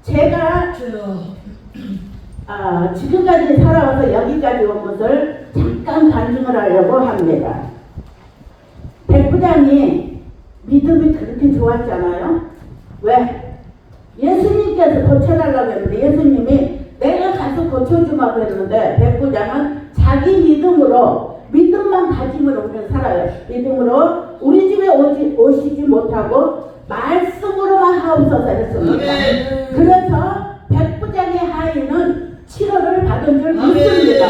제가 지금까지 살아와서 여기까지 온 것을 잠깐 간증을 하려고 합니다. 백부장이 믿음이 그렇게 좋았잖아요. 왜? 예수님께서 고쳐달라고 했는데 예수님이 내가 가서 고쳐주마고 했는데 백부장은 자기 믿음만 가짐으로 우리는 살아요. 믿음으로 우리 집에 오시지 못하고 말씀으로만 하옵소서 했습니다. 그래서 백부장의 하인은 치료를 받은 줄 믿습니다.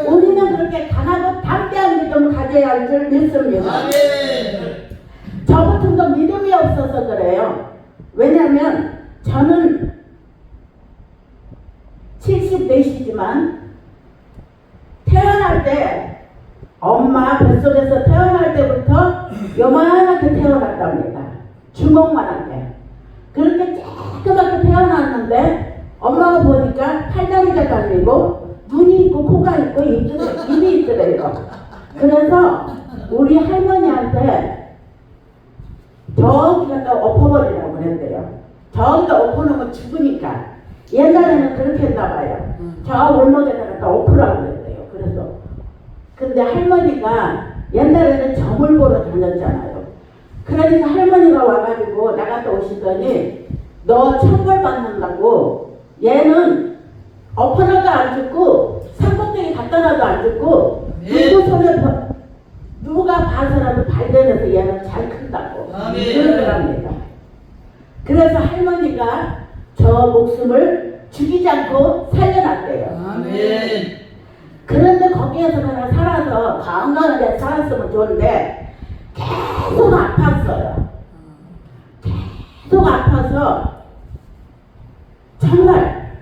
우리는 그렇게 강하고 담대한 믿음을 가져야 할 줄 믿습니다. 저 같은 거 믿음이 없어서 그래요. 왜냐하면 저는 74시지만 태어날 때 엄마 뱃속에서 태어날 때부터 요만하게 태어났답니다. 주먹만하게. 그렇게 조그맣게 태어났는데 엄마가 보니까 팔다리가 달리고 눈이 있고 코가 있고 입이 있더래요. 그래서 우리 할머니한테 저기 갖다 엎어버리라고 그랬대요. 저기다 엎어놓으면 죽으니까. 옛날에는 그렇게 했나봐요. 저 골목에다 갖다 엎으라고 그랬대요. 그래서 근데 할머니가 옛날에는 점을 보러 다녔잖아요. 그러니까 할머니가 와가지고 나갔다 오시더니 너 천벌 받는다고 얘는 엎어놔도 안 죽고 산꼭대기 갖다 놔도 안 죽고 누구 손에 누가 봐서라도 발견해서 얘는 잘 큰다고 그러더랍니다. 그래서 할머니가 저 목숨을 죽이지 않고 살려놨대요. 그런데 거기에서 그냥 살아서 건강하게 살았으면 좋은데 계속 아팠어요. 계속 아파서 정말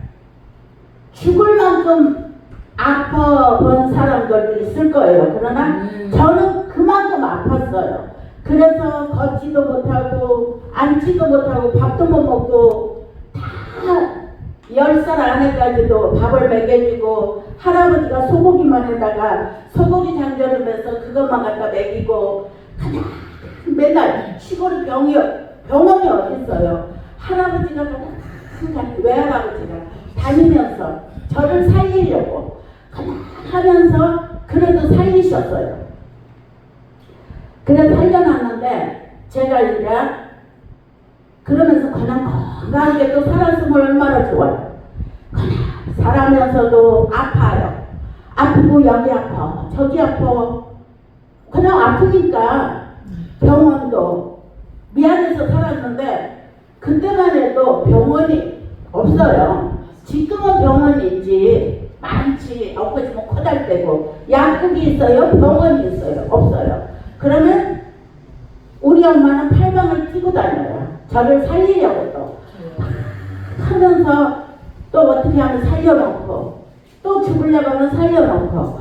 죽을 만큼 아파본 사람들도 있을 거예요. 그러나 저는 그만큼 아팠어요. 그래서 걷지도 못하고 앉지도 못하고 밥도 못 먹고 다 10살 안에까지도 밥을 먹여주고 할아버지가 소고기만 해다가 소고기 장전하면서 그것만 갖다 먹이고 그냥 맨날 시골에 병원이 어디 있어요. 할아버지가 그냥 외할아버지가 다니면서 저를 살리려고 그냥 하면서 그래도 살리셨어요. 그래서 살려놨는데 제가 이제 그러면서 그냥 건강하게 또 살았으면 얼마나 좋아요. 그냥 살아면서도 아파요. 아프고 여기 아파 저기 아파. 그냥 아프니까 병원도 미안해서 살았는데 그때만 해도 병원이 없어요. 지금은 병원이 있지 많지. 엎어지면 코달대고 약국이 있어요? 병원이 있어요? 없어요. 그러면 우리 엄마는 팔방을 끼고 다녀요. 저를 살리려고 또 하면서 또 어떻게 하면 살려놓고 또 죽으려고 하면 살려놓고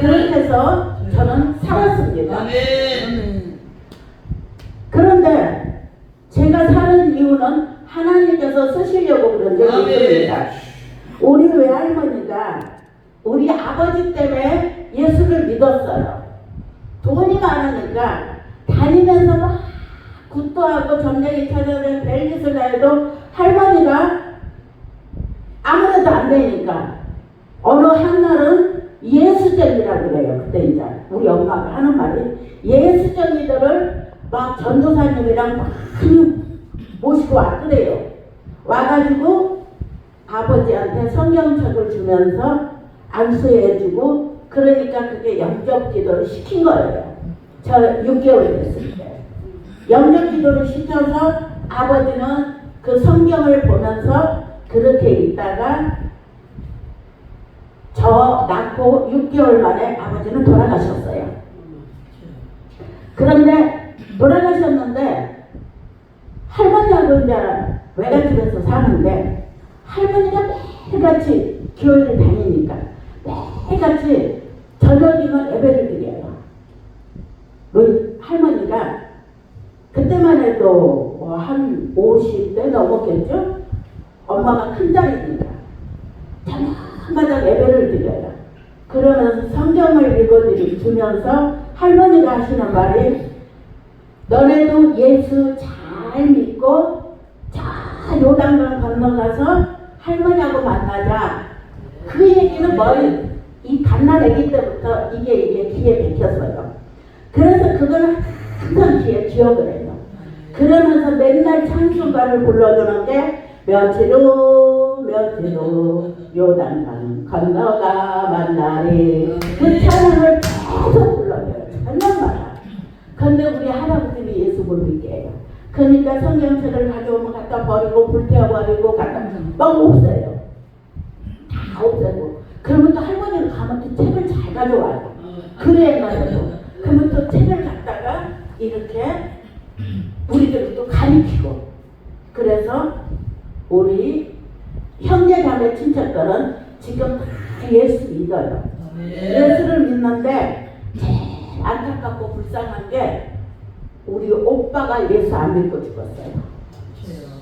그렇게 해서 저는 살았습니다. 그런데 제가 사는 이유는 하나님께서 쓰시려고 그런 적이 있습니다. 우리 외할머니가 우리 아버지 때문에 예수를 믿었어요. 돈이 많으니까 다니면서 막 굿도 하고 전쟁이 터져서 별짓을 해도 할머니가 아무래도 안 되니까 어느 한날은 예수쟁이라고 그래요. 그때 이제 우리 엄마가 하는 말이 예수쟁이들을 막 전도사님이랑 많이 모시고 왔더래요. 와가지고 아버지한테 성경책을 주면서 안수해주고 그러니까 그게 영접기도를 시킨 거예요. 저 6개월 됐을 때 영접기도를 시켜서 아버지는 그 성경을 보면서 그렇게 있다가 저 낳고 6개월 만에 아버지는 돌아가셨어요. 그런데 돌아가셨는데 할머니하고 이제 외갓집에서 사는데 할머니가 매일같이 교회를 다니니까 매일같이 저녁이면 예배를 드려요. 우리 할머니가 그때만 해도 한 50대 넘었겠죠? 엄마가 큰 딸이니까 저녁마다 예배를 드려요. 그러면서 성경을 읽어주면서 할머니가 하시는 말이 너네도 예수 잘 믿고 잘 요단강 건너가서 할머니하고 만나자. 그 얘기는 이 갓날 아기 때부터 이게 귀에 박혔어요. 그래서 그거는 항상 귀에 기억을 해요. 그러면서 맨날 찬송가를 불러주는 게 며칠 후 요단강 건너가 만나리. 그 찬양을 계속 불러줘요. 찬양마다. 근데 우리 할아버지는 예수 못 믿게 해요. 그러니까 성경책을 가져오면 갖다 버리고 불태워버리고 갖다 막 없어요. 다 없애고. 그러면 또 할머니는 가면 또 책을 잘 가져와요. 그래야만해도. 그러면 또 책을 갖다가 이렇게 우리들을 또 가리키고. 그래서 우리 형제자매 친척들은 지금 다 예수 믿어요. 예수를 믿는데 제일 안타깝고 불쌍한 게 우리 오빠가 예수 안 믿고 죽었어요.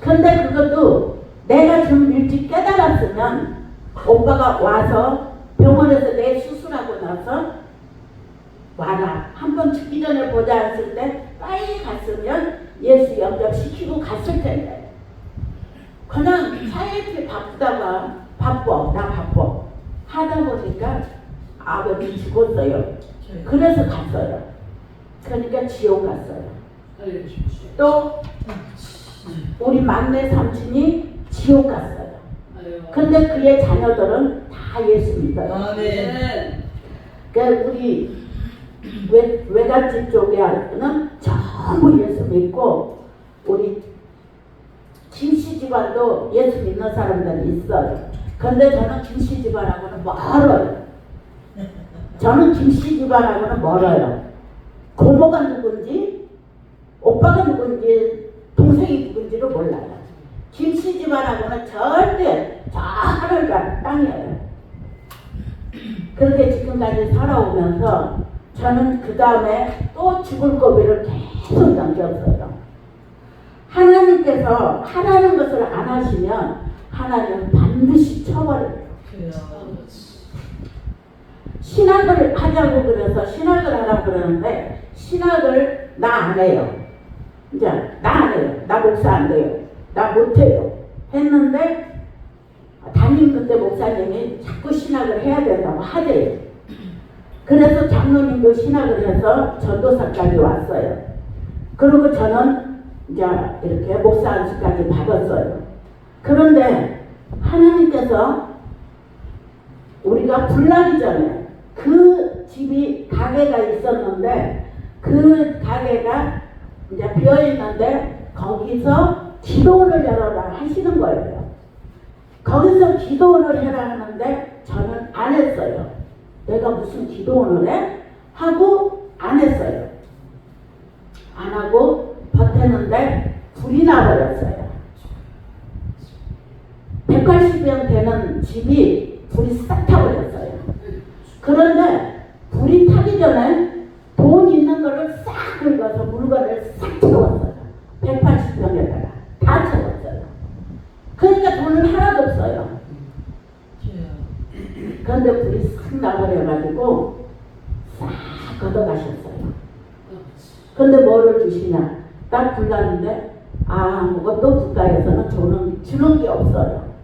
근데 그것도 내가 좀 일찍 깨달았으면 오빠가 와서 병원에서 내 수술하고 나서 와라 한번 죽기 전에 보자 했을 때 빨리 갔으면 예수 영접시키고 갔을 텐데 그냥 사이에 바쁘다가 나 바빠 하다 보니까 아버지 죽었어요. 그래서 갔어요. 그러니까 지옥 갔어요. 또 우리 막내 삼촌이 지옥 갔어요. 근데 그의 자녀들은 다 예수 믿어요. 그러니까 우리 외갓집 쪽에는 전부 예수 믿고 우리 김씨 집안도 예수 믿는 사람들이 있어요. 근데 저는 김씨 집안하고는 멀어요. 저는 김씨 집안하고는 멀어요. 고모가 누군지 오빠가 누군지 동생이 누군지를 몰라요. 김씨 집안하고는 절대 저 하늘과 땅이에요. 그렇게 지금까지 살아오면서 저는 그 다음에 또 죽을 고비를 계속 넘겼어요. 하나님께서 하라는 것을 안 하시면 하나님은 반드시 쳐버려요. 신학을 하자고 그래서 신학을 하라고 그러는데 신학을 나 안 해요. 이제 나 안 해요. 나 목사 안 돼요. 나 못해요. 했는데 담임 그때 목사님이 자꾸 신학을 해야 된다고 하대요. 그래서 장로님도 신학을 해서 전도사까지 왔어요. 그리고 저는 이제 이렇게 목사 안수까지 받았어요. 그런데 하나님께서 우리가 불나기 전에 그 집이 가게가 있었는데 그 가게가 이제 비어 있는데 거기서 기도원을 열어라 하시는 거예요. 거기서 기도원을 해라 하는데 저는 안 했어요. 내가 무슨 기도원을 해? 하고 안 했어요. 안 하고 버텼는데 불이 나버렸어요. 180명 되는 집이 불이 싹 타버렸어요. 그런데 불이 타기 전에 돈 있는 거를 싹 긁어서 물건을 싹 채웠어요. 180명에다가 다 채웠어요. 그러니까 돈은 하나도 없어요. 그런데 불이 싹 나버려가지고 싹 걷어가셨어요. 근데 뭐를 주시냐? 딱 불났는데 아무것도 국가에서는 주는 게 없어요.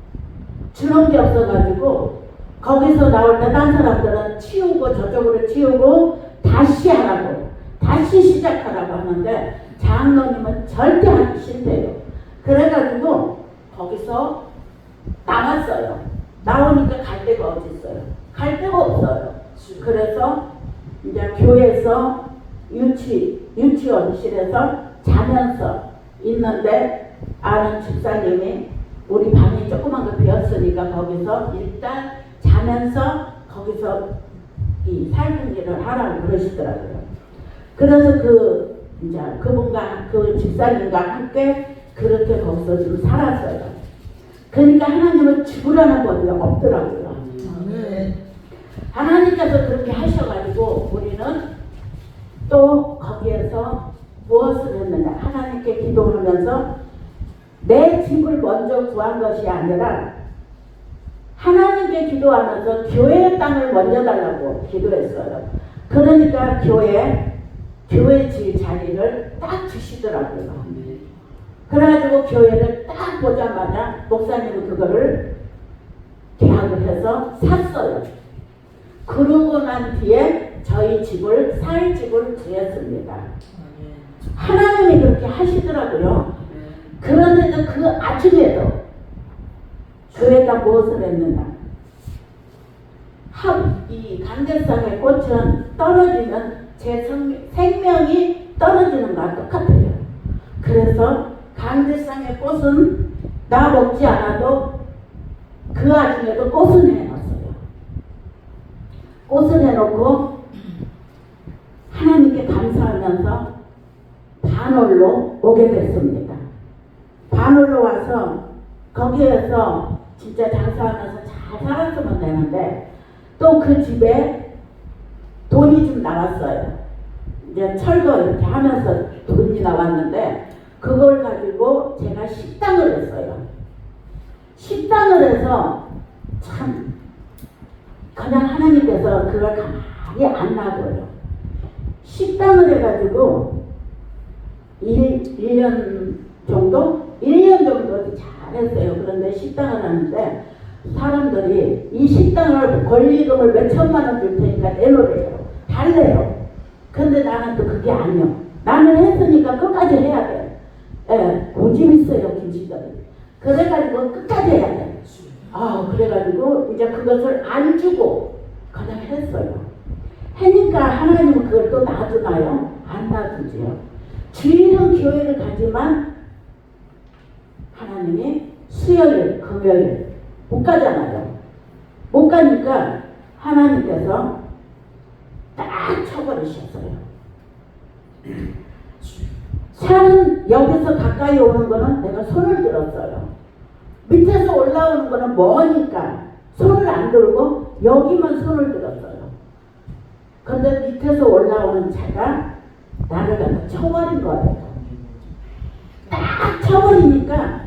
주는 게 없어가지고 거기서 나올 때 딴 사람들은 치우고 저쪽으로 치우고 다시 하라고 다시 시작하라고 하는데 장로님은 절대 하기 싫대요. 그래가지고 거기서 나갔어요. 나오니까 갈 데가 어디 있어요? 갈 데가 없어요. 그래서 이제 교회에서 유치원실에서 자면서 있는데 아는 집사님이 우리 방이 조그만 거 비었으니까 거기서 일단 자면서 거기서 이 살림 일을 하라고 그러시더라고요. 그래서 그분과 그 집사님과 함께 그렇게 거기서 지금 살았어요. 그러니까 하나님은 죽으라는 법이 없더라고요. 하나님께서 그렇게 하셔가지고 우리는 또 거기에서 무엇을 했느냐? 하나님께 기도하면서 내 집을 먼저 구한 것이 아니라 하나님께 기도하면서 교회의 땅을 먼저 달라고 기도했어요. 그러니까 교회 자리를 딱 주시더라고요. 그래가지고 교회를 딱 보자마자 목사님은 그거를 계약을 해서 샀어요. 그러고 난 뒤에 저희 집을 살 집을 구했습니다. 하나님이 그렇게 하시더라고요. 그런데도 그 아침에도 교회가 무엇을 했느냐? 이 강대상의 꽃은 떨어지면 제 생명이 떨어지는 것과 똑같아요. 그래서 강대상의 꽃은 나 먹지 않아도 그 아침에도 꽃은 해놨어요. 꽃을 해놓고 하나님께 감사하면서 반월로 오게 됐습니다. 반월로 와서 거기에서 진짜 장사하면서 잘 살았으면 되는데 또 그 집에 돈이 좀 나왔어요. 이제 철거 이렇게 하면서 돈이 나왔는데 그걸 가지고 제가 식당을 했어요. 식당을 해서 참 그냥 하나님께서 그걸 가만히 안 놔둬요. 식당을 해가지고 1년 정도? 1년 정도 잘했어요. 그런데 식당을 하는데 사람들이 이 식당을 권리금을 몇 천만 원 줄 테니까 내놓으래요. 달래요. 근데 나는 또 그게 아니요. 나는 했으니까 끝까지 해야 돼. 예, 고집 있어요, 김씨들이. 그래가지고 끝까지 해야 돼. 그래가지고 이제 그것을 안 주고 그냥 했어요. 하니까 하나님은 그걸 또 놔두나요? 안 놔두지요. 주일은 교회를 가지만 하나님이 수요일, 금요일 못 가잖아요. 못 가니까 하나님께서 딱 쳐버리셨어요. 산은 여기서 가까이 오는 거는 내가 손을 들었어요. 밑에서 올라오는 거는 머니까 손을 안 들고 여기만 손을 들었어요. 그런데 밑에서 올라오는 차가 나를 갖다 쳐버린 거예요. 딱 쳐버리니까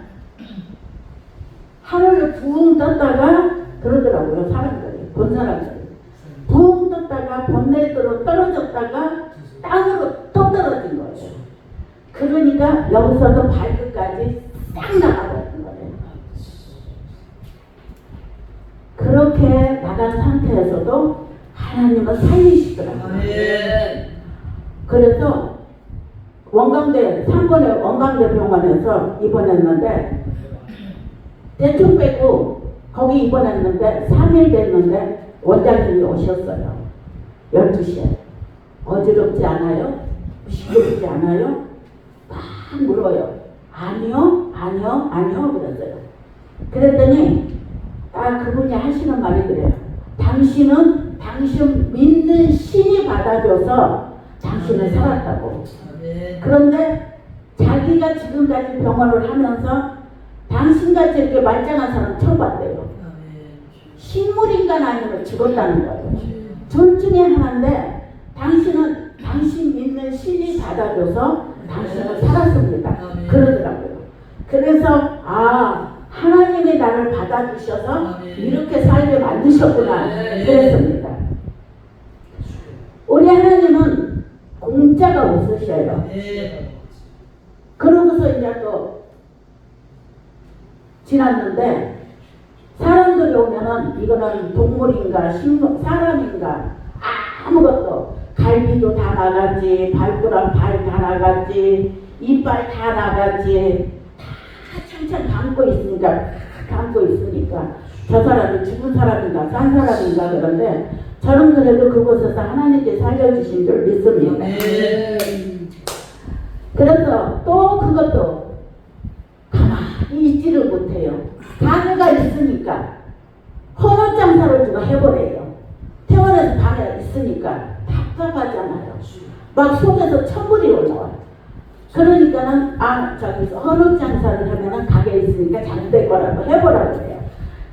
하늘을 붕 떴다가 그러더라고요. 사람들이, 본 사람들이. 붕 떴다가 본네트로 떨어졌다가 땅으로 또 떨어진 거예요. 그러니까 여기서도 발끝까지 싹 나가버린 거예요. 그렇게 나간 상태에서도 하나님은 살리시더라고요. 그래서 원광대, 3번에 원광대 병원에서 입원했는데 대충 빼고 거기 입원했는데 3일 됐는데 원장님이 오셨어요. 12시에. 어지럽지 않아요? 시끄럽지 않아요? 막 물어요. 아니요, 아니요, 아니요 그랬어요. 그랬더니 그분이 하시는 말이 그래요. 당신은 당신 믿는 신이 받아줘서 당신을 살았다고. 그런데 자기가 지금까지 병원을 하면서 당신같이 이렇게 말짱한 사람 처음 봤대요. 식물인간 아니면 죽었다는 거예요. 둘 중에 하나인데 당신은 당신 믿는 신이 받아줘서 당신을 살았습니다. 그러더라고요. 그래서 하나님이 나를 받아주셔서 이렇게 살게 만드셨구나 그랬습니다. 우리 하나님은 공짜가 없으셔요. 그러고서 이제 또 지났는데 사람들이 오면은 이거는 동물인가 사람인가 아무것도 갈비도 다 나갔지, 발가락 발 다 나갔지, 이빨 다 나갔지, 다 창창 감고 있으니까 저 사람이 죽은 사람인가 산 사람인가 그런데 저는 그래도 그곳에서 하나님께 살려주신 줄 믿습니다. 그래서 또 그것도 가만히 있지를 못해요. 방해가 있으니까 헌옷 장사를 누가 해버려요. 태원에서 방해가 있으니까 답답하잖아요. 막 속에서 천불이 올라와요. 그러니까는 저기서 헌옷 장사를 하면은 가게에 있으니까 잘 될 거라고 해보라고 해요.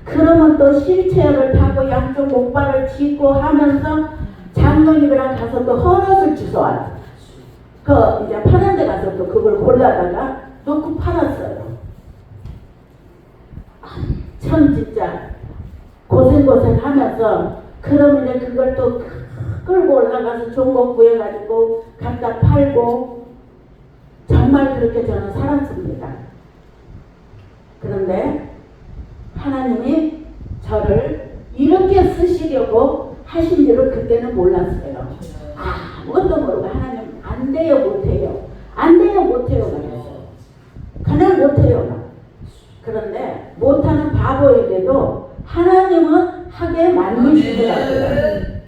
그러면 또 휠체어를 타고 양쪽 목발을 짚고 하면서 장로님이랑 가서 또 헌옷을 주워와요. 이제 파는 데 가서 또 그걸 골라다가 놓고 팔았어요. 참 진짜 고생하면서 그러면 이제 그걸 또 끌고 올라가서 좋은 거 구해가지고 갖다 팔고 정말 그렇게 저는 살았습니다. 그런데 하나님이 저를 이렇게 쓰시려고 하신 줄을 그때는 몰랐어요. 아무것도 모르고 하나님 안 돼요 못해요 안 돼요 못해요 그랬어요. 그냥 못해요. 그런데 못하는 바보에게도 하나님은 하게 만드시더라고요.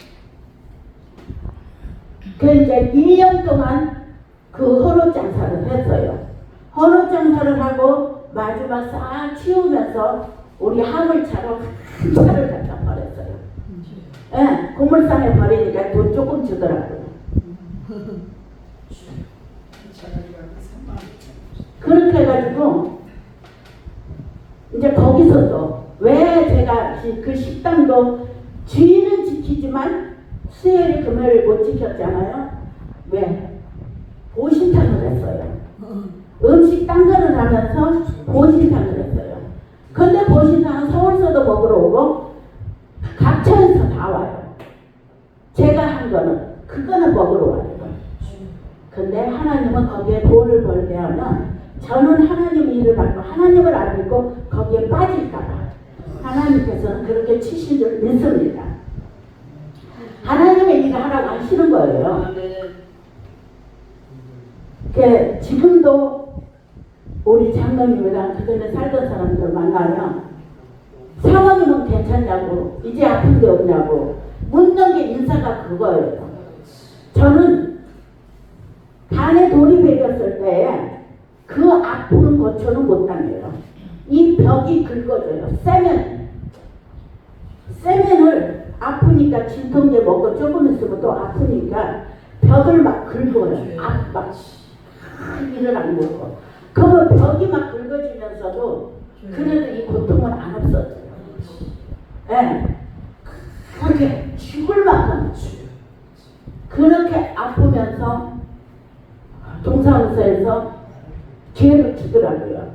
그 이제 1년 동안 그 헌옷 장사를 했어요. 헌옷 장사를 하고 마지막 싹 치우면서 우리 화물차로 한 차를 갖다 버렸어요. 예, 고물상에 버리니까 돈 조금 주더라고요. 그렇게 해가지고 이제 거기서도 왜 제가 그 식당도 주인은 지키지만 수요일 금요일 못 지켰잖아요. 왜? 보신탕을 했어요. 음식 딴 거는 하면서 보신탕을 했어요. 근데 보신탕은 서울서도 먹으러 오고 각처에서 다 와요. 제가 한 거는 그거는 먹으러 와요. 근데 하나님은 거기에 돈을 벌게 하면 저는 하나님 일을 받고 하나님을 안 믿고 거기에 빠질까봐 하나님께서는 그렇게 치신 줄 믿습니다. 하나님의 일을 하라고 하시는 거예요. 지금도 우리 장로님이랑 그전에 살던 사람들 만나면 사모님은 괜찮냐고 이제 아픈 데 없냐고 묻는 게 인사가 그거예요. 저는 간에 돌이 베겼을 때 그 아픔은 고쳐는 못당해요. 이 벽이 긁어져요. 세면을 아프니까 진통제 먹고 조금 있으면 또 아프니까 벽을 막 긁어요. 막 일을 안 먹고. 그러면 벽이 막 긁어지면서도 그래도 이 고통은 안 없어져요. 예. 그렇게 죽을 만큼 그렇게 아프면서 동사무소에서 죄를 지더라고요.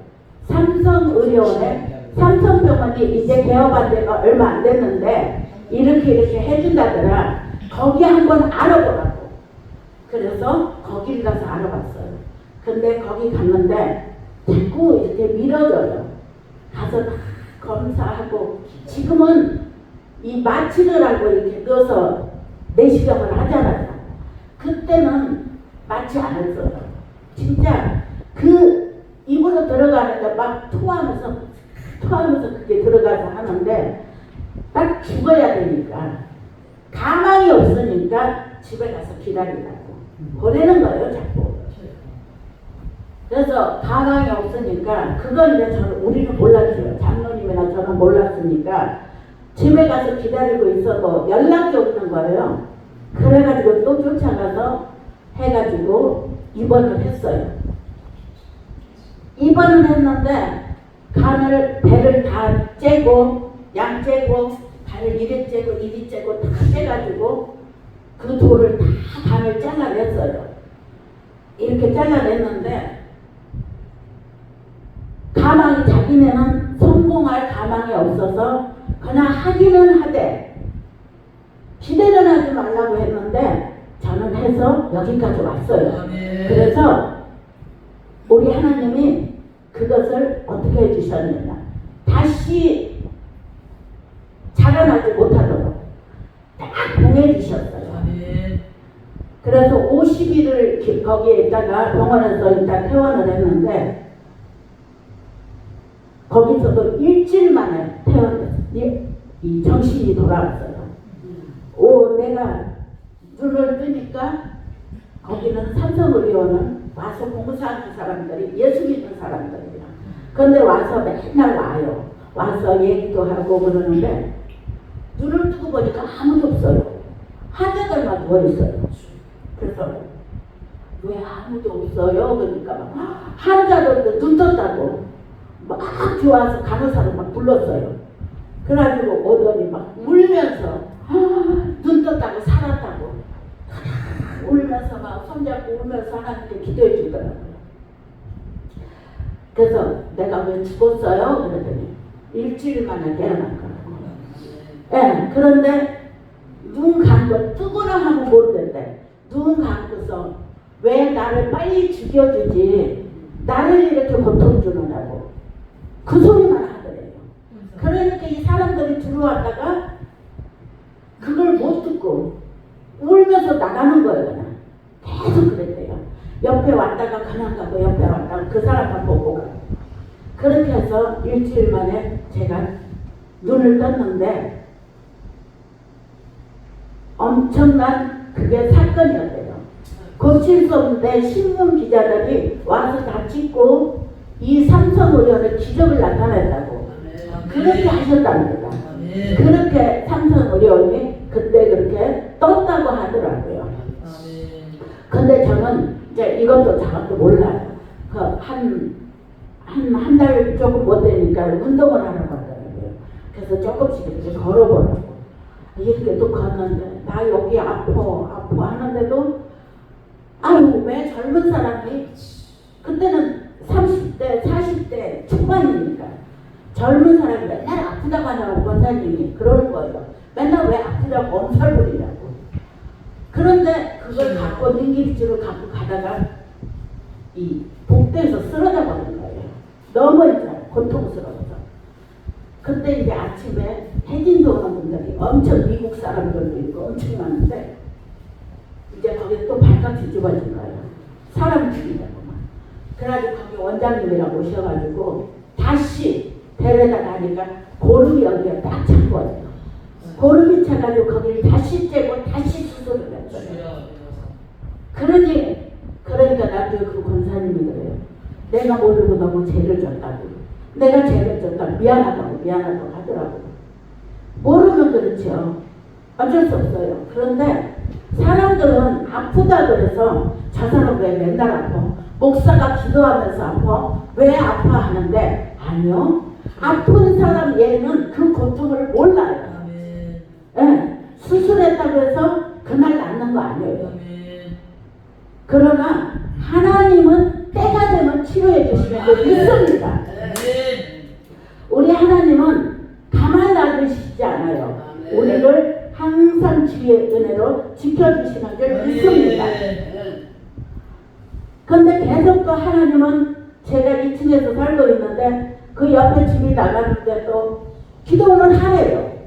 삼성의료원에 삼성병원이 이제 개업한 지가 얼마 안 됐는데 이렇게 해준다더라. 거기 한번 알아보라고. 그래서 거길 가서 알아봤어요. 근데 거기 갔는데 자꾸 이렇게 밀어줘요. 가서 다 검사하고 지금은 이 마취를 이렇게 넣어서 내시경을 하잖아요. 그때는 마취 안 했어요. 진짜 그 입으로 들어가는데 막 토하면서 그게 들어가서 하는데 딱 죽어야 되니까 가망이 없으니까 집에 가서 기다리라고 보내는 거예요 자꾸. 그래서 가망이 없으니까 그건 이제 우리는 몰랐어요. 장로님이나 저는 몰랐으니까 집에 가서 기다리고 있어도 연락이 없는 거예요. 그래가지고 또 쫓아가서 해가지고 입원을 했어요. 입원을 했는데 배를 다 째고 양 째고 발을 이리 째고 이리 째고 다 째가지고 그 돌을 다 반을 잘라냈어요. 이렇게 잘라냈는데 가망이 자기네는 성공할 가망이 없어서 그냥 하기는 하되 기대는 하지 말라고 했는데 저는 해서 여기까지 왔어요. 그래서 우리 하나님이 그것을 어떻게 해주셨느냐, 다시 자라나지 못하도록 딱 봉해주셨어요. 그래서 50일을 거기에 있다가 병원에서 일단 퇴원을 했는데 거기서도 일주일 만에 퇴원했어요. 이 정신이 돌아왔어요. 내가 눈을 뜨니까 거기는 삼성의료원은 와서 공부하는 사람들이 예수 믿는 사람들이야. 근데 와서 맨날 와요. 와서 얘기도 하고 그러는데 눈을 뜨고 보니까 아무도 없어요. 환자들만 누워있어요. 그래서 왜 아무도 없어요? 그러니까 환자들도 눈 떴다고 막 좋아서 간호사를 막 불렀어요. 그래가지고 오더니 막 울면서 눈 떴다고 살았다고 울면서 막 손잡고 울면서 하나님께 기도해 주더라고요. 그래서 내가 왜 죽었어요? 그랬더니 일주일 만에 깨어난 거라고. 예, 그런데 눈 감고 뜨거나 하면 모르겠대. 눈 감고서 왜 나를 빨리 죽여주지 나를 이렇게 고통 주느냐고 그 소리만 하더래요. 그러니까 이 사람들이 들어왔다가 그걸 못 듣고 울면서 나가는 거예요. 그냥 계속 그랬대요. 옆에 왔다가 그냥 가고 옆에 왔다가 그 사람만 보고 가고. 그렇게 해서 일주일 만에 제가 눈을 떴는데 엄청난 그게 사건이었대요. 고칠 수 없는데 신문 기자들이 와서 다 찍고 이 삼성의료는 기적을 나타냈다고 그렇게 하셨답니다. 그렇게 삼성의료원이 그때 그렇게 떴다고 하더라고요. 근데 저는 이제 이것도 저것도 몰라요. 한 달 조금 못 되니까 운동을 하러 가더라고요. 그래서 조금씩 이렇게 걸어보라고. 이렇게 또 걷는데 나 여기 아파 하는데도 아유 왜 젊은 사람이 그때는 30대 40대 초반이니까 젊은 사람이 맨날 아프다고 하냐고 권사님이 그러는 거예요. 맨날 왜 아프다고 엄살 부리냐고. 그런데 그걸 갖고 능기리지로 갖고 가다가 이 복도에서 쓰러져 버린 거예요. 너무 이제 고통스러워서. 그때 이제 아침에 해진도 오는 분들이 엄청 미국 사람들도 있고 엄청 많은데 이제 거기 또 발칵 뒤집어진 거예요. 사람 죽이냐고만. 그래가지고 거기 원장님이라고 오셔가지고 다시 데려다 가니까 고름이 여기에 딱 찬거예요. 고름이 차가지고 거기를 다시 째고 다시 수술을 했어요. 그러니까 나도 그 권사님이 그래요. 내가 모르고 너무 죄를 졌다고. 내가 죄를 졌다고 미안하다고 하더라고요. 모르면 그렇죠. 어쩔 수 없어요. 그런데 사람들은 아프다 그래서 저 사람 왜 맨날 아파? 목사가 기도하면서 아파? 왜 아파하는데? 아니요. 아픈 사람 얘는 그 고통을 몰라요. 네, 수술했다고 해서 그날 낫는 거 아니에요. 그러나 하나님은 때가 되면 치료해 주시는 걸 믿습니다. 우리 하나님은 가만히 놔두시지 않아요. 우리를 항상 주의 은혜로 지켜주시는 걸 믿습니다. 근데 계속 또 하나님은 제가 2층에서 살고 있는데 그 옆에 집이 나가는데 또 기도는 하래요.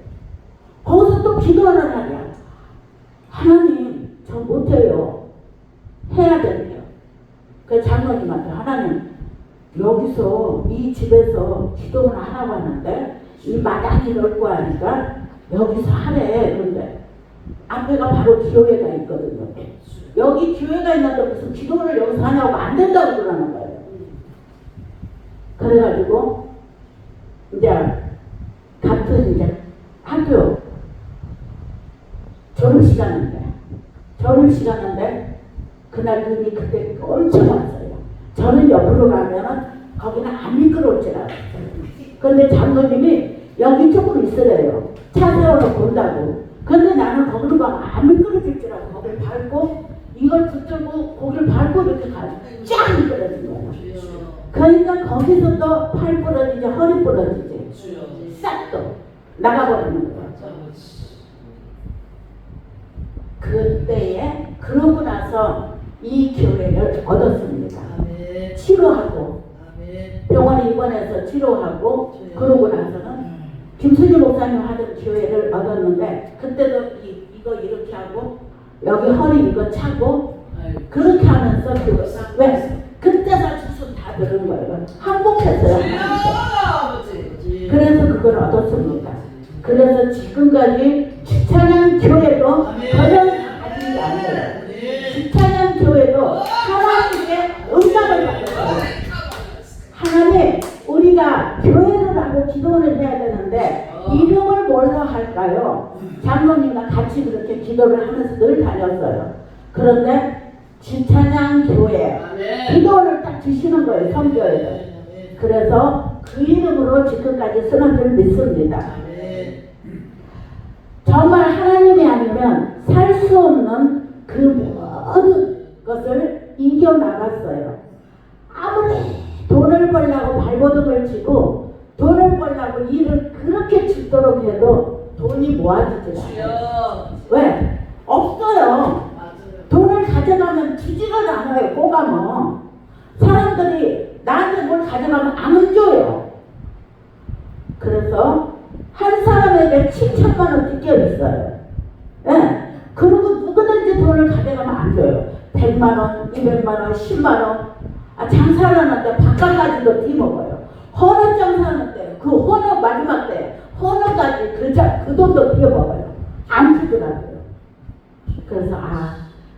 거기서 또 기도는 하냐. 하나님 저 못해요. 해야 되네요. 그 장로님한테 하나님 여기서 이 집에서 기도는 하라고 하는데 이 마당이 넓고 하니까 여기서 하래. 그런데 앞에가 바로 교회가 있거든요. 여기 교회가 있는데 무슨 기도를 여기서 하냐고 안 된다고 그러는 거예요. 그래가지고 이제 같은 이제 학교 졸업시간인데 그날 눈이 그때 엄청 왔어요. 저는 옆으로 가면은 거기는 안 미끄러울 줄 알았어요. 그런데 장로님이 여기 조금 있으래요. 차 세워놓고 온다고. 근데 나는 거기로 가면 안 미끄러질 줄 알고 거기를 밟고 이걸 붙들고 거기를 밟고 이렇게 가요. 쫙 미끄러진 거예요. 그러니까 거기서 또 팔 부러지지 허리 부러지지 싹 또 나가버리는 거예요. 그때에 그러고 나서 이 교회를 얻었습니다. 치료하고 병원에 입원해서 치료하고 그러고 나서는 김순희 목사님 하던 교회를 얻었는데 그때도 이거 이렇게 하고 여기 허리 이거 차고 그렇게 하면서 왜 그때가 주소 다 들은 거예요. 항복했어요. 그래서 그걸 얻었습니다. 그래서 지금까지 주찬양 교회도 그런 가진 게 아니에요. 주찬양 교회도 하나님의 응답을 받았어요. 하나님, 우리가 교회를 하고 기도를 해야 되는데 이름을 뭘로 할까요? 장로님과 같이 그렇게 기도를 하면서 늘 다녔어요. 그런데 주찬양 교회 기도를 딱 주시는 거예요. 성교회를. 그래서 그 이름으로 지금까지 쓰는 줄 믿습니다. 정말 하나님이 아니면 살 수 없는 그 모든 것을 이겨나갔어요. 아무리 돈을 벌려고 발버둥을 치고 돈을 벌려고 일을 그렇게 죽도록 해도 돈이 모아지지 않아요. 왜? 없어요. 돈을 가져가면 주지를 않아요. 꼬가면 사람들이 나한테 뭘 가져가면 안 줘요. 그래서 한 사람에게 7천만 원 뜯겨 있어요. 예. 그리고 누구든지 돈을 가져가면 안 줘요. 100만 원, 200만 원, 10만 원. 장사를 하는데 바깥까지도 뒤먹어요. 헌어 장사하는 때, 그 헌어 마지막 때, 헌어까지 그 돈도 뒤먹어요. 안 주더라고요. 그래서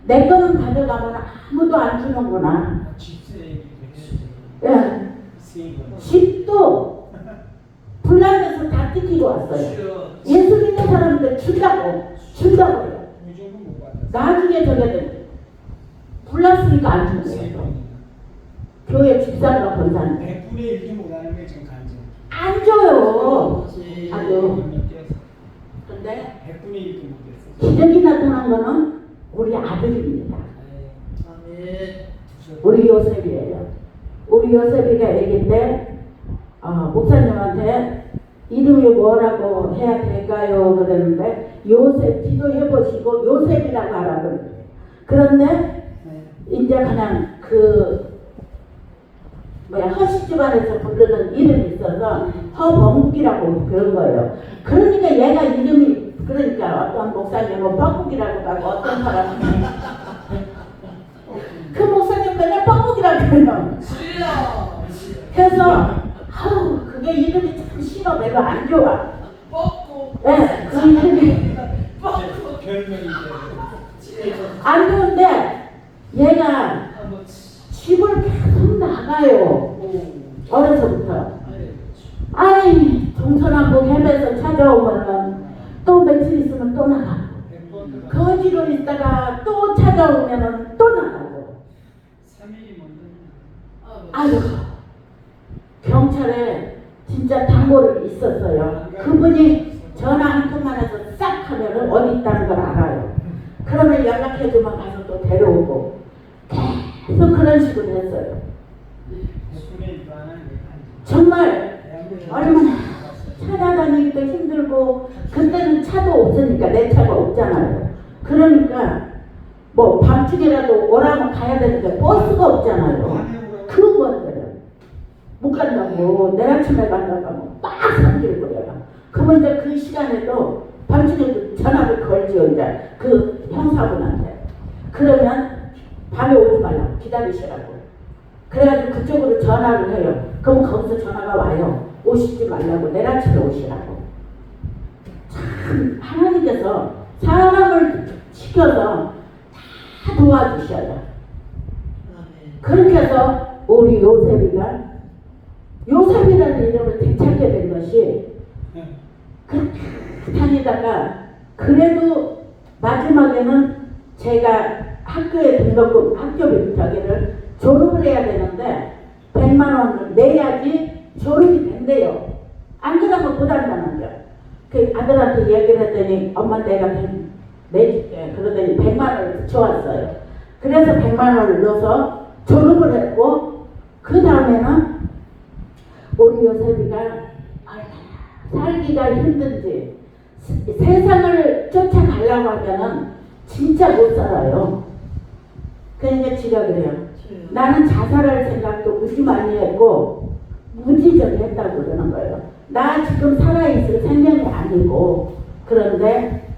내 거는 가져가면 아무도 안 주는구나. 예. 집도 불난데서 다 뜯기고 왔어요. 예수 믿는 사람들 준다고요. 나중에 저게 불났으니까 안 주는 거예요. 교회 집사가 권사님 100분의 1도 못하는 게 지금 간증. 안 줘요. 아주. 근데 100분의 1도 못했어. 기적이 나타난 거는 우리 아들입니다. 우리 요셉이에요. 우리 요셉이가 애기 때 목사님한테 이름이 뭐라고 해야 될까요? 그랬는데 요셉 기도해보시고 요셉이라고 하라고. 그런데 이제 그냥 허식 집안에서 부르는 이름이 있어서 허범국이라고 그런 거예요. 그러니까 얘가 이름이 그러니까 어떤 목사님은 뻐국이라고 하고 어떤 사람은 그 목사님 맨날 뻐국이라고 그래요. 그래서 그게 이름이 참 싫어. 내가 안 좋아. 네, 그 이름이 안 좋은데 얘가 집을 계속 나가요. 어려서부터. 아니 동서남북 헤매서 찾아오면은 또 며칠 있으면 또 나가고 거지로 있다가 또 찾아오면은 또 나가고. 아유 경찰에 진짜 단골이 있었어요. 그분이 전화 한 통만 해서 싹 하면은 어디 있다는 걸 알아요. 그러면 연락해주면 가서 또 데려오고 계속 그런 식으로 했어요. 정말 얼마나 찾아다니기도 힘들고 그때는 차도 없으니까 내 차가 없잖아요. 그러니까 뭐 밤중이라도 오라면 가야 되는데 버스가 없잖아요. 그거는 못 간다고 내일 아침에 간다고 하면 막 삼길거려요. 그러면 이제 그 시간에도 밤중에도 전화를 걸지요. 이제 그 형사분한테. 그러면 밤에 오지 말라고 기다리시라고. 그래가지고 그쪽으로 전화를 해요. 그럼 거기서 전화가 와요. 오시지 말라고 내일 아침에 오시라고. 참 하나님께서 사람을 시켜서 다 도와주셔요. 그렇게 해서 우리 요셉이라는 이름을 되찾게 된 것이 그렇게 다니다가 그래도 마지막에는 제가 학교에 등록금 학교 저기를 졸업을 해야 되는데 100만 원을 내야지 졸업이 된대요. 안 그러면 못 한다는 거야. 그 아들한테 얘기를 했더니 엄마 내가 내줄게. 그러더니 100만 원을 붙여왔어요. 그래서 100만 원을 넣어서 졸업을 했고 그 다음에는 우리 요셉이가 살기가 힘든지 세상을 쫓아가려고 하면은 진짜 못 살아요. 그러니까 지가 그래요. 나는 자살할 생각도 무지 많이 했고 무지저기 했다고 그러는 거예요. 나 지금 살아있을 생명이 아니고. 그런데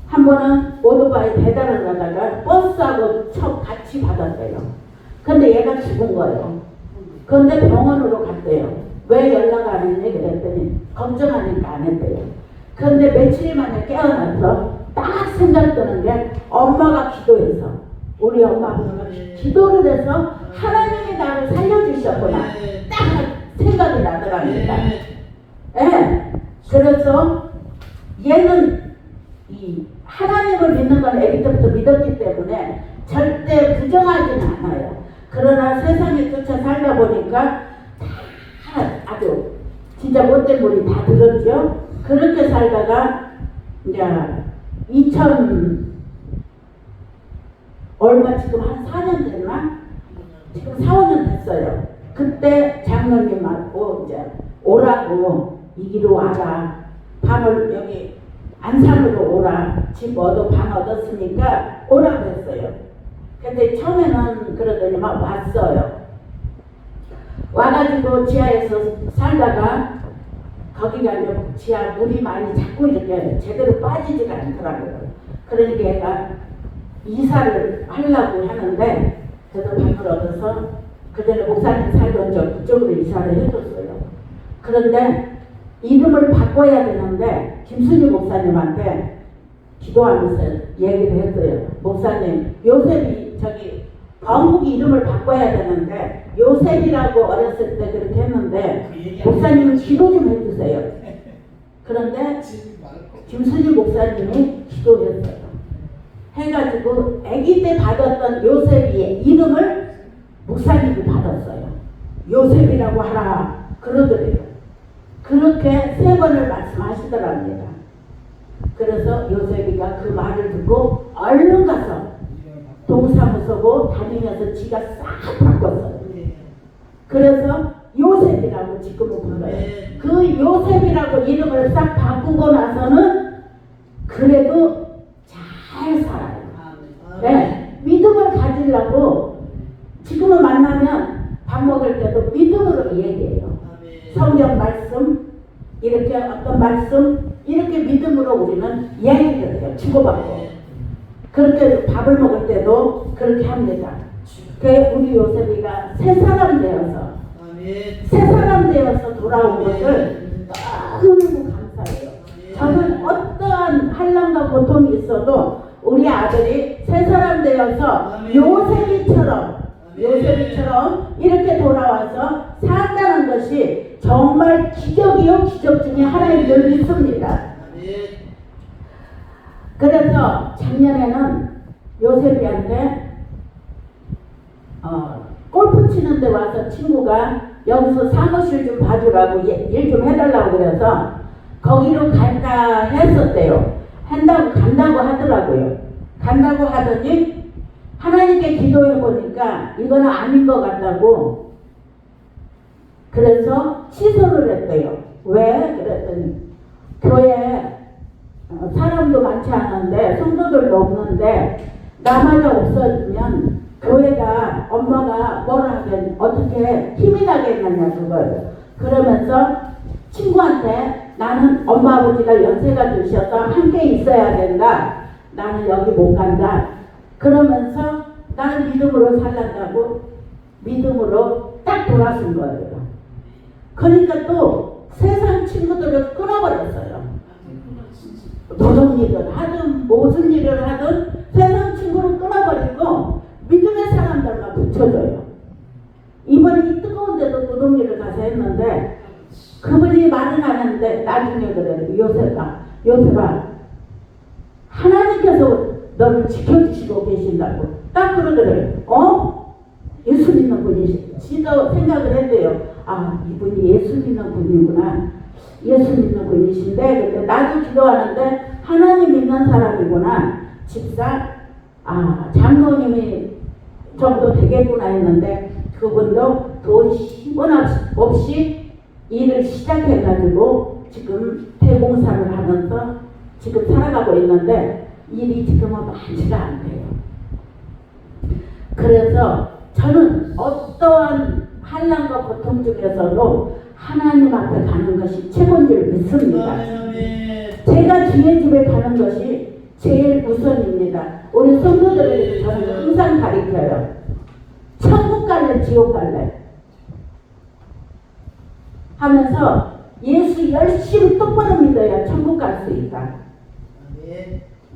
한 번은 오토바이 배달을 하다가 버스하고 같이 받았대요. 근데 얘가 죽은 거예요. 그런데 병원으로 갔대요. 왜 연락 안 했니? 그랬더니 걱정하니까 안 했대요. 그런데 며칠 만에 깨어나서 딱 생각드는 게 엄마가 기도해서 우리 엄마가 기도를 해서 하나님이 나를 살려주셨구나. 딱 생각이 나더랍니다. 예. 그래서 얘는 이 하나님을 믿는 건 애기 때부터 믿었기 때문에 절대 부정하지는 않아요. 그러나 세상에 쫓아 살다 보니까 다 아주 진짜 못된 물이 다 들었죠. 그렇게 살다가 이제 2000 얼마 지금 한 4년 됐나? 지금 4, 5년 됐어요. 그때 장로님 맞고 이제 오라고 이 길로 와라. 방을 여기 안산으로 오라. 집 방 얻었으니까 오라고 했어요. 근데 처음에는 그러더니 막 왔어요. 와가지고 지하에서 살다가 거기가 이제 지하 물이 많이 자꾸 이렇게 제대로 빠지지가 않더라고요. 그러니까 얘가 이사를 하려고 하는데 저도 밥을 얻어서 그전에 목사님 살던 저 그쪽으로 이사를 해줬어요. 그런데 이름을 바꿔야 되는데 김순희 목사님한테 기도하면서 얘기를 했어요. 목사님, 요셉이 저기 건국이 이름을 바꿔야 되는데 요셉이라고 어렸을 때 그렇게 했는데 목사님은 기도 좀 해주세요. 그런데 김순희 목사님이 기도했어요. 해가지고 아기 때 받았던 요셉의 이름을 목사님이 받았어요. 요셉이라고 하라 그러더래요. 그렇게 3번을 말씀하시더랍니다. 그래서 요셉이가 그 말을 듣고 얼른 가서 동사무소고 다니면서 지가 싹 바꿨어요. 그래서 요셉이라고 지금은 불러요. 그 요셉이라고 이름을 싹 바꾸고 나서는 그래도 잘 살아요. 네, 믿음을 가지려고 지금은 만나면 밥 먹을 때도 믿음으로 얘기해요. 성경 말씀, 이렇게 어떤 말씀, 이렇게 믿음으로 우리는 얘기를 해요. 주고받고. 그렇게 밥을 먹을 때도 그렇게 합니다. 우리 요셉이가 새 사람 되어서, 새 사람 되어서 돌아온 것을 너무너무 감사해요. 저는 어떠한 환난과 고통이 있어도 우리 아들이 새 사람 되어서 요셉이처럼 이렇게 돌아와서 산다는 것이 정말 기적이요, 기적 중에 하나인 줄 믿습니다. 그래서 작년에는 요셉이한테 골프 치는데 와서 친구가 여기서 사무실 좀 봐주라고 일 좀 해달라고 그래서 거기로 갈까 했었대요. 간다고 하더라고요. 간다고 하더니 하나님께 기도해 보니까 이거는 아닌 것 같다고 그래서 취소를 했대요. 왜? 그랬더니 교회에 사람도 많지 않은데 성도들도 없는데 나마저 없어지면 교회가 엄마가 뭐라 하든 어떻게 힘이 나겠느냐 그거예요. 그러면서 친구한테 나는 엄마 아버지가 연세가 드셔서 함께 있어야 된다. 나는 여기 못 간다. 그러면서 나는 믿음으로 살란다고 믿음으로 딱 돌아선 거예요. 그러니까 또 세상 친구들을 끊어버렸어요. 노동 일을 하든 무슨 일을 하든 세상 친구를 끊어버리고 믿음의 사람들만 붙여줘요. 이번에 이 뜨거운 데도 노동 일을 가서 했는데 그분이 말은 안 하는데 나중에 그래요. 요셉아 하나님께서 너를 지켜주시고 계신다고 딱 그러더래요. 예수 믿는 분이시 지도 생각을 했대요. 아, 이분이 예수 믿는 분이구나. 예수 믿는 분이신데 근데 나도 기도하는데 하나님 믿는 사람이구나. 집사 장로님이 정도 되겠구나 했는데 그분도 돈 10원 없이 일을 시작해가지고 지금 대공사를 하면서 지금 살아가고 있는데 일이 지금은 많지가 않대요. 그래서 저는 어떠한 환난과 고통 중에서도 하나님 앞에 가는 것이 최고인 줄 믿습니다. 제가 주의 집에 가는 것이 제일 우선입니다. 우리 성도들에게 저는 항상 가르쳐요. 천국 갈래 지옥 갈래 하면서 예수 열심히 똑바로 믿어야 천국 갈 수 있다.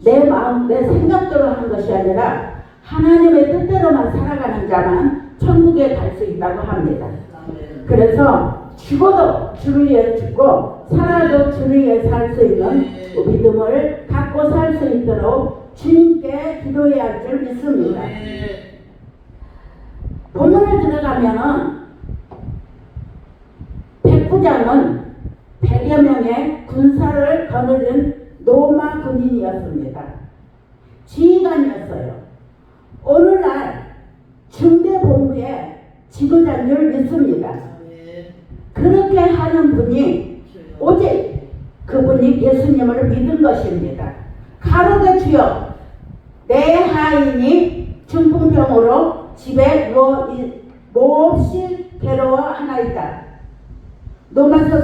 내 마음, 내 생각대로 하는 것이 아니라 하나님의 뜻대로만 살아가는 자만 천국에 갈 수 있다고 합니다. 그래서 죽어도 주를 위해 죽고 살아도 주를 위해 살 수 있는 믿음을 갖고 살 수 있도록 주님께 기도해야 할 줄 믿습니다. 본문에 들어가면은 백부장은 100여 명의 군사를 거느린 로마 군인이었습니다. 지휘관이었어요. 오늘날 중대본부의 지도자인 줄 믿습니다. 그렇게 하는 분이 오직 그분이 예수님을 믿은 것입니다. 가로되 주여 내 하인이 중풍병으로 집에 누워 몹시 괴로워하나이다. 로마서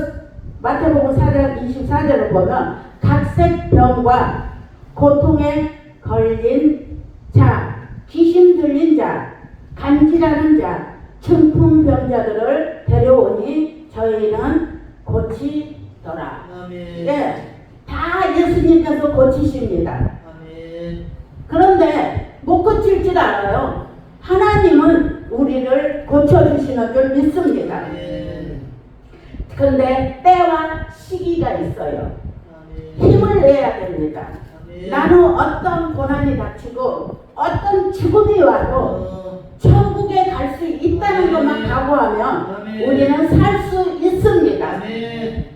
마태복음 4장 24절을 보면 각색 병과 고통에 걸린 자, 귀신 들린 자, 간질하는 자, 중풍병자들을 데려오니 저희는 고치더라. 아멘. 예, 다 예수님께서 고치십니다. 아멘. 그런데 못 고칠 줄 알아요. 하나님은 우리를 고쳐주시는 줄 믿습니다. 아멘. 그런데 때와 시기가 있어요. 아멘. 힘을 내야 됩니다. 아멘. 나는 어떤 고난이 닥치고 어떤 죽음이 와도 천국에 갈 수 있다는 것만 각오하면 아멘. 우리는 살 수 있습니다. 아멘.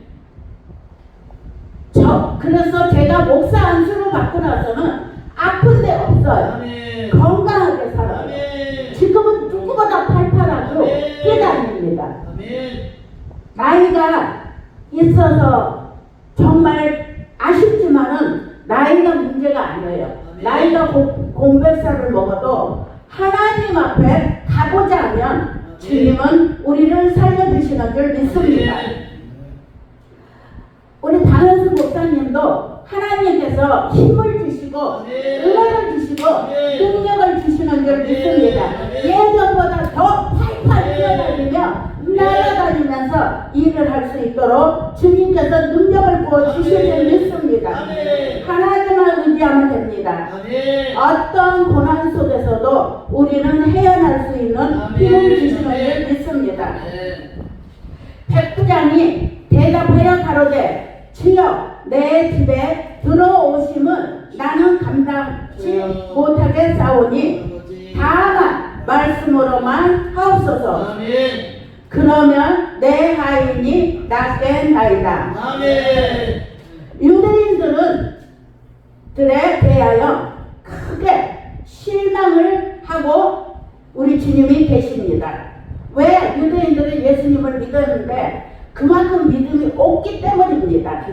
그래서 제가 목사 안수를 받고 나서는 아픈 데 없어요. 아멘. 건강하게 살아요. 아멘. 지금은 누구보다 팔팔하고 아멘. 뛰다닙니다. 아멘. 나이가 있어서 정말 아쉽지만은 나이가 문제가 아니에요. 아멘. 나이가 100살을 먹어도 하나님 앞에 가고자 하면 주님은 우리를 살려주시는 줄 믿습니다. 우리 박은수 목사님도 하나님께서 힘을 주시고 은혜를 주시고 능력을 주시는 줄 믿습니다. 예전보다 더 팔팔 뛰어다니며 날아다니면서 일을 할 수 있도록 주님께서 능력을 부어주실 줄 믿습니다. 하나님을 의지하면 됩니다. 어떤 고난 속에서도 우리는 헤어날 수 있는 힘을 주시는 줄 믿습니다. 백부장이 대답하여 가로되 주여 내 집에 들어오심은 나는 감당치 못하게 싸우니 다만 말씀으로만 하옵소서. 그러면 내 하인이 낫게 나이다. 유대인들은 들에 대하여 크게 실망을 하고 우리 주님이 계십니다. 왜 유대인들은 예수님을 믿었는데 그만큼 믿음이 없기 때문입니다.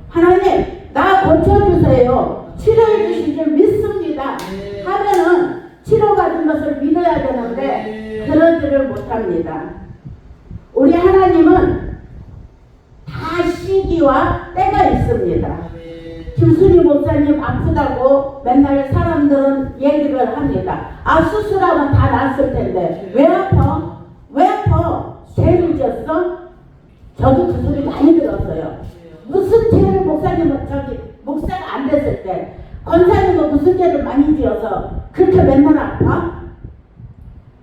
하나님 나 고쳐주세요. 치료해 주신 줄 믿습니다. 하면은 치료받은 것을 믿어야 되는데 그러지를 못합니다. 우리 하나님은 다 시기와 때가 있습니다. 김순희 목사님 아프다고 맨날 사람들은 얘기를 합니다. 아 수술하면 다 낫을 텐데 왜 아파? 왜 아파? 죄를 지었어? 저도 그 소리 많이 들었어요. 무슨 죄를 목사님은 목사가 안 됐을 때 권사님은 무슨 죄를 많이 지어서 그렇게 맨날 아파?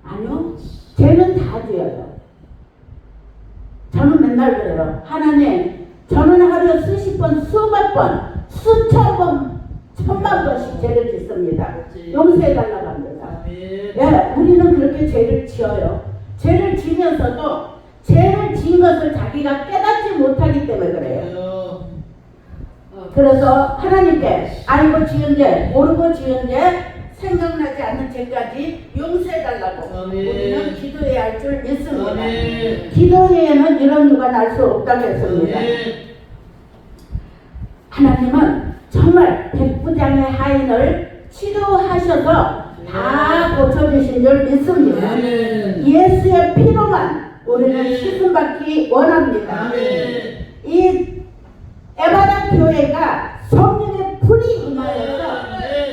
아니요. 죄는 다 지어요. 저는 맨날 그래요. 하나님 저는 하루에 수십 번 수백 번 수천 번 천만 번씩 죄를 짓습니다. 용서해달라고 합니다. 예, 우리는 그렇게 죄를 지어요. 죄를 지면서도 죄를 지은 것을 자기가 깨닫지 못하기 때문에 그래요. 그래서 하나님께 알고 지은 죄, 모르고 지은 죄, 생각나지 않는 죄까지 용서해달라고 우리는 기도해야 할 줄 믿습니다. 기도 외에는 이런 유가 날 수 없다고 했습니다. 하나님은 정말 백부장의 하인을 치료하셔서 다 고쳐주신 줄 믿습니다. 예수의 피로만 우리는 씻음받기 원합니다. 이 에바다 교회가 성령의 불이 임하여서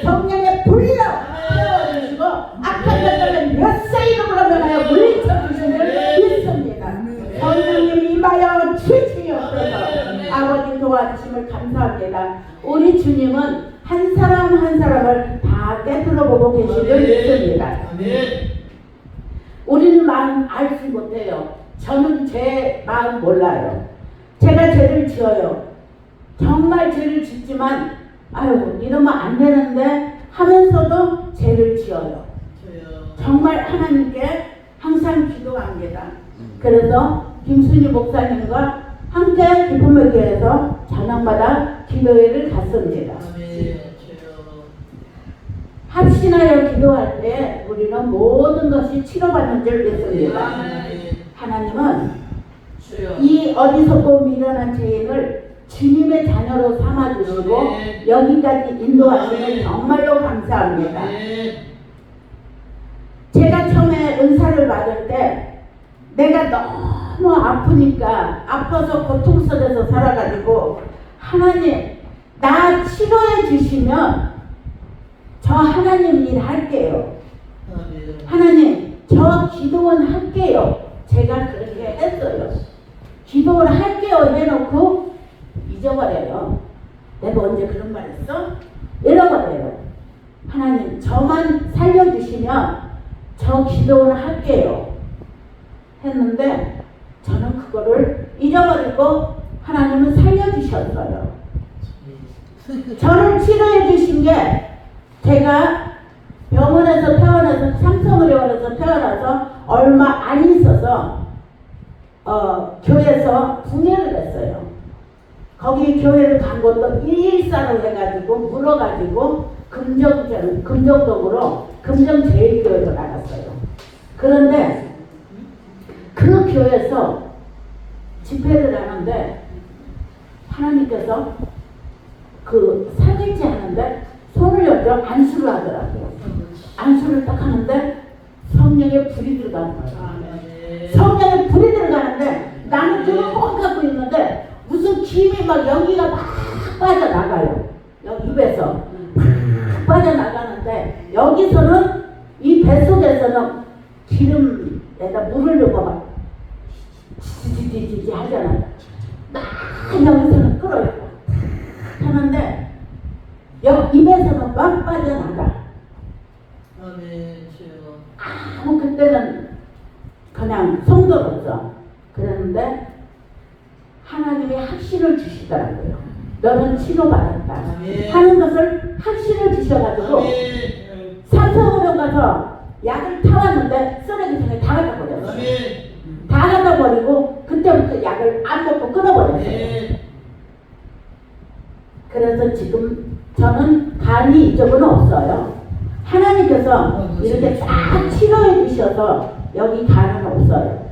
성령의 불로 태워주시고 악한 것들은 몇세 이름으로 변하여 물리쳐주신 줄 믿습니다. 성령님 임하여 주시옵소서. 아버지 도와주심을 감사합니다. 우리 주님은 한 사람 한 사람을 다 깨뜨려 보고 계신 줄 믿습니다. 우리는 마음 알지 못해요. 저는 제 마음 몰라요. 제가 죄를 지어요. 정말 죄를 짓지만 아유 이러면 안 되는데 하면서도 죄를 지어요. 정말 하나님께 항상 기도합니다. 그래서 김순희 목사님과 함께 기쁨의 교회에서 저녁마다 기도회를 갔습니다. 합신하여 기도할 때 우리는 모든 것이 치료받는 줄 믿습니다. 하나님은 이 어리석고 미련한 죄인을 주님의 자녀로 삼아주시고 여기까지 인도하시는 정말로 감사합니다. 제가 처음에 은사를 받을 때 내가 너무 아프니까 아파서 고통 속에서 살아가지고 하나님 나 치료해 주시면 저 하나님 일 할게요. 아멘. 하나님 저 기도원 할게요. 제가 그렇게 했어요. 기도를 할게요 해놓고 잊어버려요. 내가 언제 그런 말 했어? 잃어버려요. 하나님 저만 살려주시면 저 기도를 할게요 했는데 저는 그거를 잊어버리고 하나님은 살려주셨어요. 저를 치료해 주신 게 제가 병원에서 태어나서 삼성의료원에서 태어나서 얼마 안 있어서 교회에서 분해를 했어요. 거기 교회를 간 것도 일사로 해가지고 물어가지고 금정동으로 금정제일교회로 나갔어요. 그런데 그 교회에서 집회를 하는데 하나님께서 그 사귀지 않은데 손을 열려 안수를 하더라고요. 안수를 딱 하는데 성령의 불이 들어가는 거예요. 아멘. 성령의 불이 들어가는데 나는 지금 꼭 갖고 있는데 무슨 김이 막 연기가 막 빠져나가요. 여기 입에서 막 빠져나가는데 여기서는 이 뱃속에서는 기름에다 물을 넣고 막 지지지지지 하잖아요. 막 여기서는 끓어요. 하는데 입에서는 막 빠져나가. 아멘. 주여. 아무 그때는 그냥 성도로서 그랬는데 하나님이 확신을 주시더라고요. 너는 치료받았다 아멘. 하는 것을 확신을 주셔가지고 아멘. 삼성으로 가서 약을 타왔는데 쓰레기통에 다 갖다 버렸어요. 아멘. 다 갖다 버리고 그때부터 약을 안 먹고 끊어버렸어요. 아멘. 그래서 지금 저는 간이 이쪽은 없어요. 하나님께서 이렇게 딱 치료해 주셔서 여기 간은 없어요.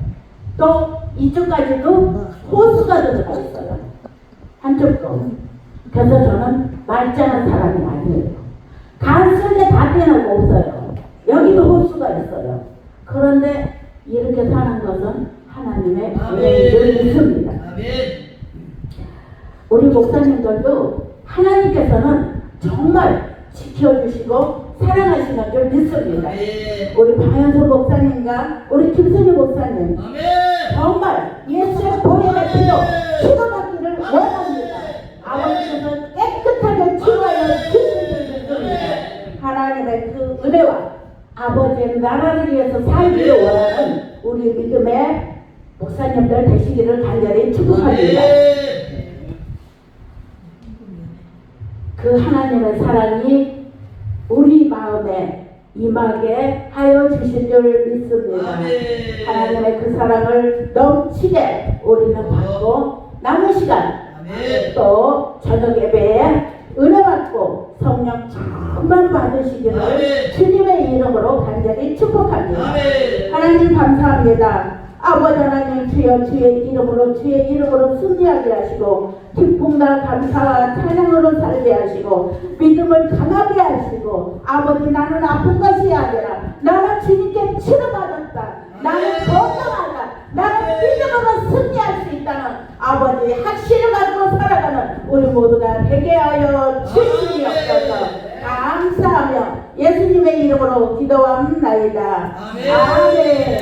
또 이쪽까지도 호수가 들어가 있어요. 한쪽도. 그래서 저는 말짱한 사람이 아니에요. 간 쓸래 다 떼놓고 없어요. 여기도 호수가 있어요. 그런데 이렇게 사는 것은 하나님의 은혜를 믿습니다. 아멘. 우리 목사님들도 하나님께서는 정말 지켜주시고 사랑하시는 줄 믿습니다. 아멘. 우리 방현석 목사님과 우리 김선희 목사님 아멘. 정말 예수의 보혈의 피로 치료받기를 원합니다. 아버지께서 깨끗하게 치료하여 주시는 줄 믿습니다. 하나님의 그 은혜와 아버지의 나라를 위해서 살기를 원하는 우리 믿음의 목사님들 되시기를 간절히 축복합니다. 그 하나님의 사랑이 우리 마음에 임하게 하여 주실 줄 믿습니다. 아멘. 하나님의 그 사랑을 넘치게 우리는 받고 남은 시간 아멘. 또 저녁 예배에 은혜 받고 성령 충만 받으시기를 아멘. 주님의 이름으로 간절히 축복합니다. 아멘. 하나님 감사합니다. 아버지 하나님 주여 주의 이름으로 승리하게 하시고 기쁨과 감사와 찬양으로 살게 하시고 믿음을 강하게 하시고 아버지 나는 아픈 것이 아니라 나는 주님께 치료받았다. 나는 건강하다. 나는 믿음으로 승리할 수 있다는 아버지 확신을 가지고 살아가는 우리 모두가 되게 하여 주시옵소서. 감사하며 예수님의 이름으로 기도합나이다. 아멘. 아멘.